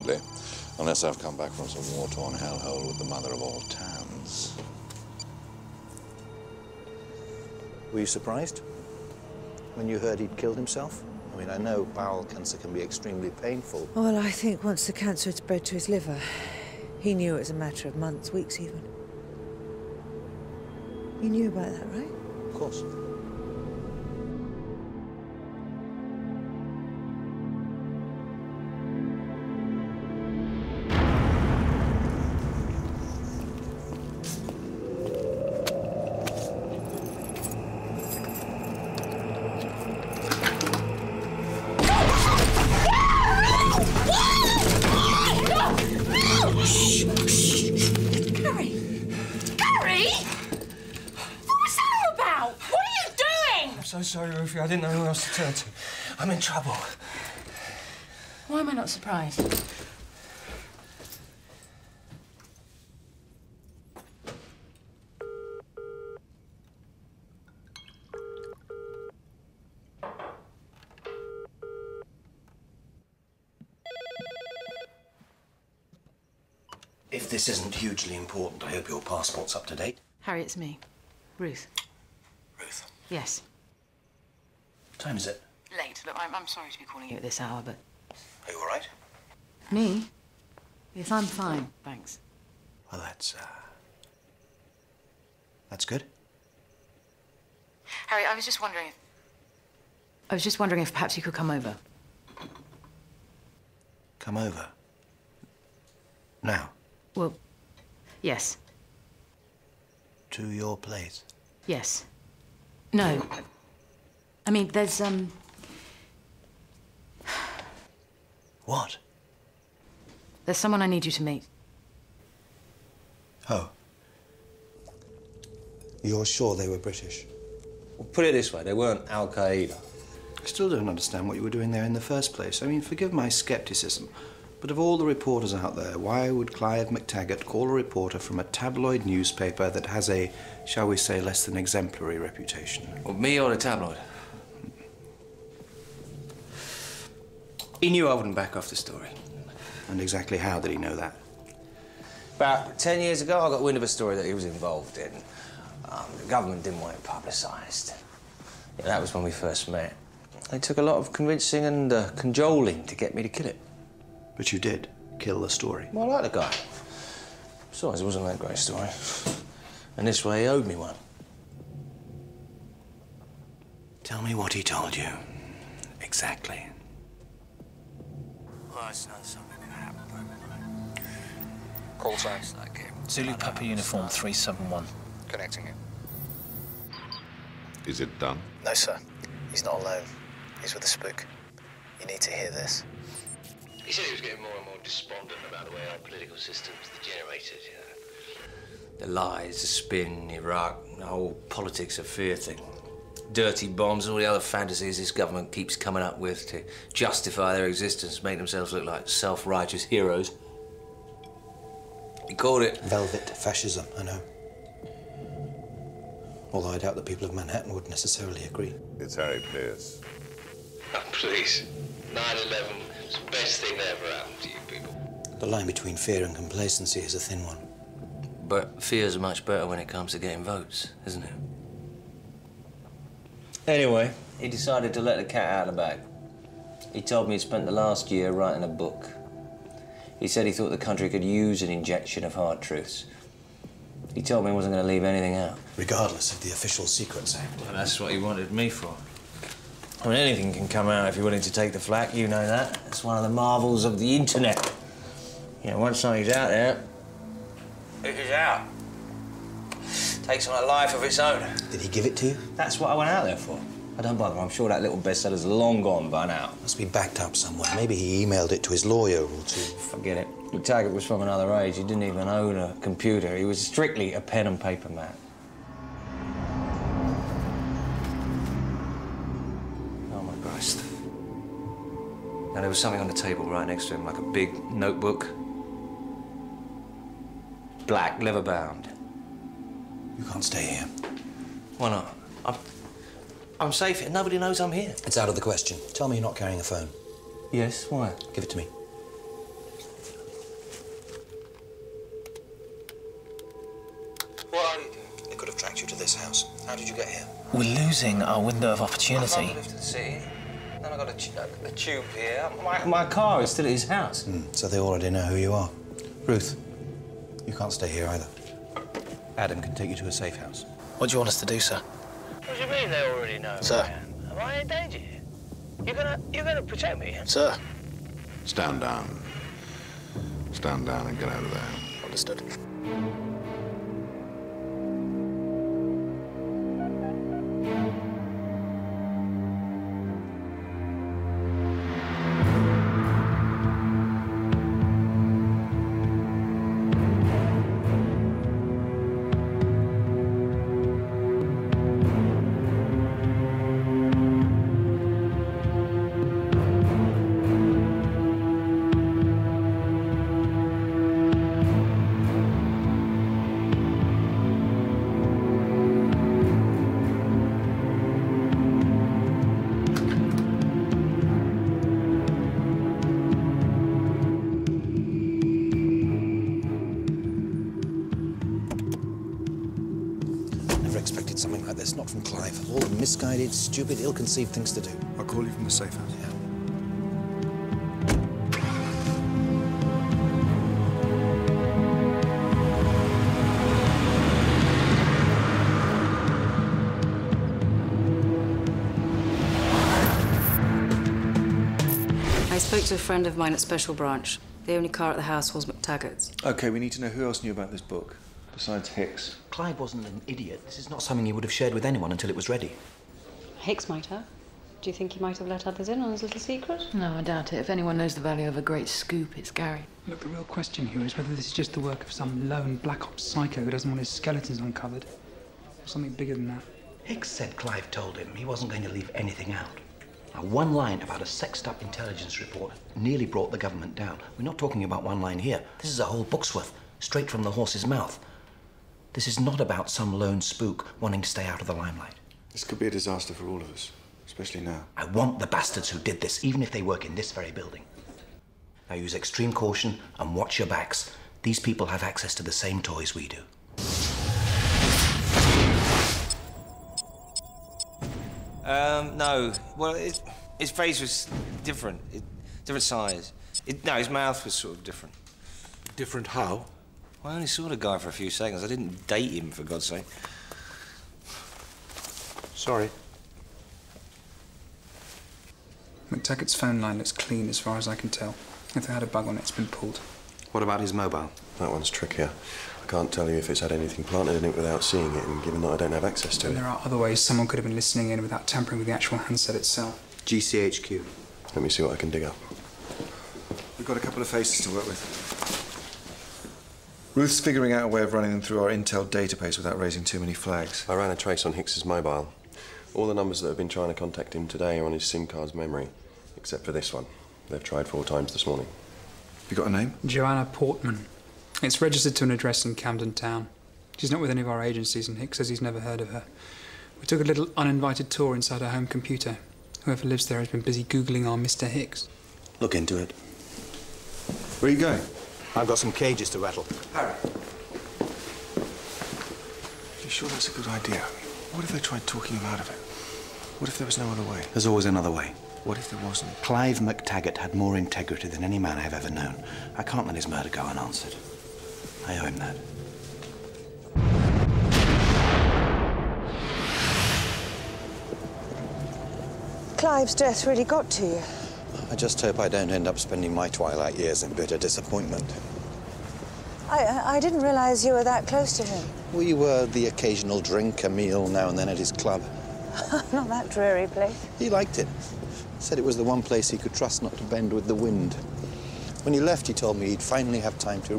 Absolutely. Unless I've come back from some war-torn hellhole with the mother of all towns. Were you surprised when you heard he'd killed himself? I mean, I know bowel cancer can be extremely painful. Well, I think once the cancer had spread to his liver, he knew it was a matter of months, weeks even. You knew about that, right? Of course. So sorry, Ruthie. I didn't know who else to turn to. I'm in trouble. Why am I not surprised? If this isn't hugely important, I hope your passport's up to date. Harry, it's me. Ruth. Ruth. Yes. What time is it? Late. Look, I'm sorry to be calling you at this hour, but... Are you all right? Me? Yes, I'm fine, thanks. Well, that's good. Harry, I was just wondering if perhaps you could come over. Come over? Now? Well, yes. To your place? Yes. No. I mean, there's, What? There's someone I need you to meet. Oh. You're sure they were British? Well, put it this way, they weren't Al-Qaeda. I still don't understand what you were doing there in the first place. I mean, forgive my scepticism, but of all the reporters out there, why would Clive McTaggart call a reporter from a tabloid newspaper that has a, shall we say, less than exemplary reputation? Well, me or the tabloid? He knew I wouldn't back off the story. And exactly how did he know that? About 10 years ago, I got wind of a story that he was involved in. The government didn't want it publicised. Yeah, that was when we first met. It took a lot of convincing and cajoling to get me to kill it. But you did kill the story. Well, I like the guy. Besides, it wasn't that great story. And this way, he owed me one. Tell me what he told you. Exactly. Well, it's not something that happened. Call sign. Zulu Papa Uniform 371. Connecting you. Is it done? No, sir. He's not alone. He's with the spook. You need to hear this. He said he was getting more and more despondent about the way our political system's degenerated, you know. The lies, the spin, Iraq, the whole politics of fear thing. Dirty bombs, all the other fantasies this government keeps coming up with to justify their existence, make themselves look like self-righteous heroes. He called it... Velvet fascism, I know. Although I doubt the people of Manhattan would necessarily agree. It's Harry Pierce. Oh, please. 9/11 is the best thing that ever happened to you people. The line between fear and complacency is a thin one. But fear's much better when it comes to getting votes, isn't it? Anyway, he decided to let the cat out of the bag. He told me he'd spent the last year writing a book. He said he thought the country could use an injection of hard truths. He told me he wasn't going to leave anything out. Regardless of the Official Secrets Act. Well, that's what he wanted me for. I mean, anything can come out if you're willing to take the flak, you know that. It's one of the marvels of the internet. You know, once something's out there, it is out. Takes on a life of its own. Did he give it to you? That's what I went out there for. I don't bother. I'm sure that little bestseller's long gone by now. Must be backed up somewhere. Maybe he emailed it to his lawyer or two. Forget it. McTaggart was from another age. He didn't even own a computer. He was strictly a pen and paper man. Oh, my Christ. Now, there was something on the table right next to him, like a big notebook. Black, leather-bound. You can't stay here. Why not? I'm safe here. Nobody knows I'm here. It's out of the question. Tell me you're not carrying a phone. Yes, why? Give it to me. Well, They could have tracked you to this house. How did you get here? We're losing our window of opportunity. I moved to the city, then I got a tube here. My car is still at his house. So they already know who you are. Ruth, you can't stay here either. Adam can take you to a safe house. What do you want us to do, sir? What do you mean they already know? Sir. Am I in danger here? You're gonna protect me? Sir. Stand down. Stand down and get out of there. Understood. Expected something like this, not from Clive. All the misguided, stupid, ill-conceived things to do. I'll call you from the safe house. Yeah. I spoke to a friend of mine at Special Branch. The only car at the house was McTaggart's. OK, we need to know who else knew about this book, besides Hicks. Clive wasn't an idiot. This is not something he would have shared with anyone until it was ready. Hicks might have. Do you think he might have let others in on his little secret? No, I doubt it. If anyone knows the value of a great scoop, it's Gary. Look, the real question here is whether this is just the work of some lone black ops psycho who doesn't want his skeletons uncovered, or something bigger than that. Hicks said Clive told him he wasn't going to leave anything out. Now, one line about a sexed-up intelligence report nearly brought the government down. We're not talking about one line here. This is a whole book's worth, straight from the horse's mouth. This is not about some lone spook wanting to stay out of the limelight. This could be a disaster for all of us, especially now. I want the bastards who did this, even if they work in this very building. Now use extreme caution and watch your backs. These people have access to the same toys we do. No. Well, his face was different. Different size. No, his mouth was sort of different. Different how? Well, I only saw the guy for a few seconds. I didn't date him, for God's sake. Sorry. McTaggart's phone line looks clean as far as I can tell. If they had a bug on it, it's been pulled. What about his mobile? That one's trickier. I can't tell you if it's had anything planted in it without seeing it, and given that I don't have access to it. There are other ways someone could have been listening in without tampering with the actual handset itself. GCHQ. Let me see what I can dig up. We've got a couple of faces to work with. Ruth's figuring out a way of running them through our Intel database without raising too many flags. I ran a trace on Hicks's mobile. All the numbers that have been trying to contact him today are on his SIM card's memory, except for this one. They've tried 4 times this morning. Have you got a name? Joanna Portman. It's registered to an address in Camden Town. She's not with any of our agencies, and Hicks says he's never heard of her. We took a little uninvited tour inside her home computer. Whoever lives there has been busy Googling our Mr. Hicks. Look into it. Where are you going? I've got some cages to rattle. Harry. You sure that's a good idea? What if they tried talking him out of it? What if there was no other way? There's always another way. What if there wasn't? Clive McTaggart had more integrity than any man I've ever known. I can't let his murder go unanswered. I owe him that. Clive's death really got to you. I just hope I don't end up spending my twilight years in bitter disappointment. I didn't realise you were that close to him. We were the occasional drink, a meal now and then at his club. Not that dreary place. He liked it. Said it was the one place he could trust not to bend with the wind. When he left, he told me he'd finally have time to